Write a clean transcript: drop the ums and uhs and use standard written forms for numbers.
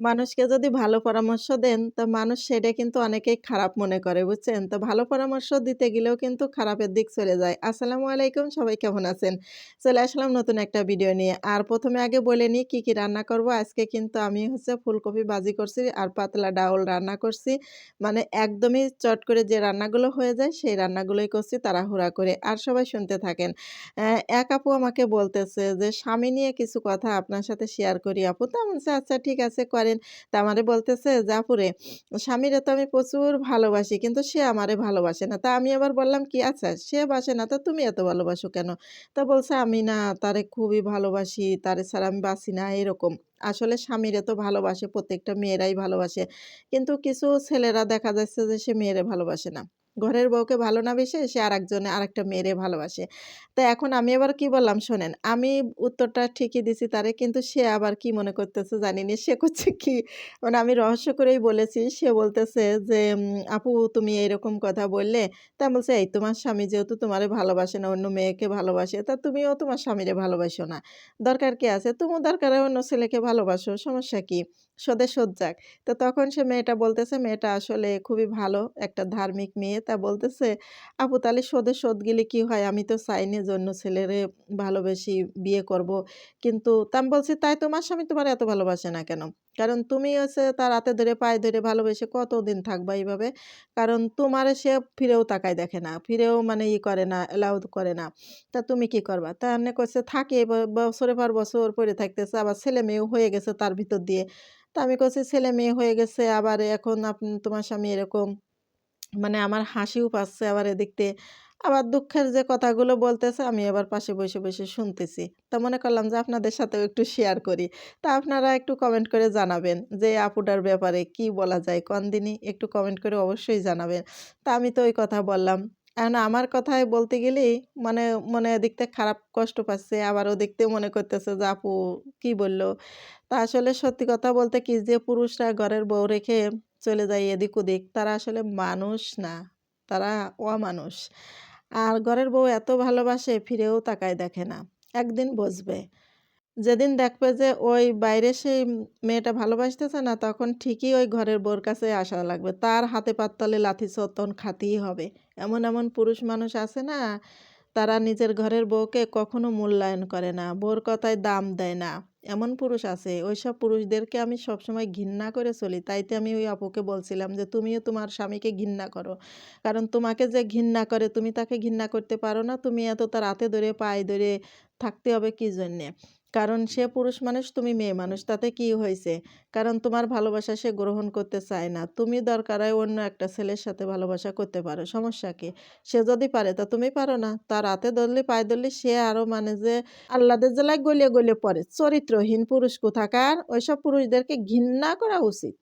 মানুষকে যদি ভালো পরামর্শ দেন, তো মানুষ সেটা কিন্তু অনেকেই খারাপ মনে করে, বুঝছেন? তো ভালো পরামর্শ দিতে গেলেও কিন্তু খারাপের দিক চলে যায়। আসসালামু আলাইকুম, সবাই কেমন আছেন? চলে আসলাম নতুন একটা ভিডিও নিয়ে। আর ১ম এ আগে বলে নিই কি রান্না করব। আজকে কিন্তু আমি ফুলকপি ভাজি করছি আর পাতলা ডাউল রান্না করছি। মানে একদমই চট করে যে রান্নাগুলো হয়ে যায়, সেই রান্নাগুলোই করছি তাড়াহুড়া করে। আর সবাই শুনতে থাকেন। এক আপু আমাকে বলতেছে যে, "স্বামী নিয়ে কিছু কথা আপনার সাথে শেয়ার করি আপু।" তো আমি বলছি, "আচ্ছা ঠিক আছে করেন।" তা আমারে বলতেছে যে, "আপুরে স্বামীরে তো আমি প্রচুর ভালোবাসি কিন্তু সে আমারে ভালোবাসে না।" তা আমি আবার বললাম কি, "আচ্ছা সে বাসে না তো তুমি এত ভালোবাসো কেন?" তা বলছে, "আমি না তারে খুবই ভালোবাসি, তারে ছাড়া আমি বাঁচি না।" এরকম। আসলে স্বামীরে তো ভালোবাসে, প্রত্যেকটা মেয়েরাই ভালোবাসে। কিন্তু কিছু ছেলেরা দেখা যাচ্ছে যে সে মেয়েরে ভালোবাসে না। ঘরের বউকে ভালো না বেসে সে আরেকটা মেয়েরে ভালোবাসে। তো এখন আমি আবার কি বললাম শোনেন, আমি উত্তরটা ঠিকই দিছি তারে কিন্তু সে আবার কি মনে করতেছে জানি না। সে করছে কি মানে আমি রহস্য করেই বলেছি। সে বলতেছে যে, "আপু তুমি এইরকম কথা বললে।" তা আমি বলছি, "এই তোমার স্বামী যেহেতু তোমারে ভালোবাসে না, অন্য মেয়েকে ভালোবাসে, তা তুমিও তোমার স্বামীরে ভালোবাসো না। দরকার কি আছে? তুমিও দরকার হয় অন্য ছেলেকে ভালোবাসো, সমস্যা কি? শোধে শোধ যাক।" তো তখন সে মেয়েটা বলতেছে, মেয়েটা আসলে খুবই ভালো একটা ধার্মিক মেয়ে। তা বলতেছে, আপু তাহলে শোধে শোধ গেলে কি হয়? আমি তো চাই না যে অন্য ছেলেরে ভালোবেসে বিয়ে করব। কিন্তু তা আমি বলছি, "তাই তোমার স্বামী তোমারে এত ভালোবাসে না কেন? কারণ তুমি তার হাতে ধরে পায়ে ধরে ভালোবেসে কতদিন থাকবা এইভাবে? কারণ তোমারে সে ফিরেও তাকায় দেখে না। ফিরেও মানে করে না, এলাও করে না। তা তুমি কি করবা?" তা এমনি কইছে, "থাকি বছরের পর বছর পইড়ে থাকতেছে। আবার ছেলে-মেয়েও হয়ে গেছে তার ভিতর দিয়ে।" তা আমি কইছি, "ছেলে-মেয়ে হয়ে গেছে আবার এখন তোমার স্বামী এরকম।" মানে আমার হাসিও পাচ্ছে আবার এদিক দিয়ে। আবার দুঃখের যে কথাগুলো বলতেছে আমি আবার পাশে বসে শুনতেছি। তা মনে করলাম যে আপনাদের সাথেও একটু শেয়ার করি। তা আপনারা একটু কমেন্ট করে জানাবেন যে এই আপুটার ব্যাপারে কি বলা যায় কন দিনি? একটু কমেন্ট করে অবশ্যই জানাবেন। তা আমি তো ওই কথা বললাম। এখন আমার কথায় বলতে গেলেই মানে মনে এদিক থেকে খারাপ কষ্ট পাচ্ছে, আবার ওদিক থেকে মনে করতেছে যে আপু কি বলল? তা আসলে সত্যি কথা বলতে কি যে পুরুষরা ঘরের বউ রেখে চলে যায় এদিক ওদিক, তারা আসলে মানুষ না। তারা অমানুষ। আর ঘরের বউ এত ভালোবাসে ফিরেও তাকায় দেখে না। একদিন বুঝবে। যেদিন দেখবে যে ওই বাইরে সেই মেয়েটা ভালোবাসতেছে না, তখন ঠিকই ওই ঘরের বউর কাছে আসা লাগবে। তার হাতে পাত তলে লাথি তখন খাতেই হবে। এমন পুরুষ মানুষ আছে না, তারা নিজের ঘরের বউকে কখনো মূল্যায়ন করে না। বউর কথায় দাম দেয় না। এমন পুরুষ আছে। ওইসব পুরুষদেরকে আমি সবসময় ঘৃণা করে চলি। তাইতে আমি ওই আপুকে বলছিলাম যে, "তুমিও তোমার স্বামীকে ঘৃণা করো। কারণ তোমাকে যে ঘৃণা করে তুমি তাকে ঘৃণা করতে পারো না। তুমি এত তার হাতে ধরে পায়ে ধরে থাকতে হবে কি জন্যে? কারণ সে পুরুষ মানুষ, তুমি মেয়ে মানুষ। তাতে কি হইছে? কারণ তোমার ভালোবাসা সে গ্রহণ করতে চায় না। তুমি দরকার হয় অন্য একটা ছেলের সাথে ভালোবাসা করতে পারো। সমস্যা কি? সে যদি পারে তা তুমি পারো না। তার হাতে ধরলে পায়ে ধরলে সে আরো মানে যে আহ্লাদের জ্বালায় গলিয়ে পড়ে। চরিত্রহীন পুরুষ কোথাকার। ওইসব পুরুষদেরকে ঘৃণা করা উচিত।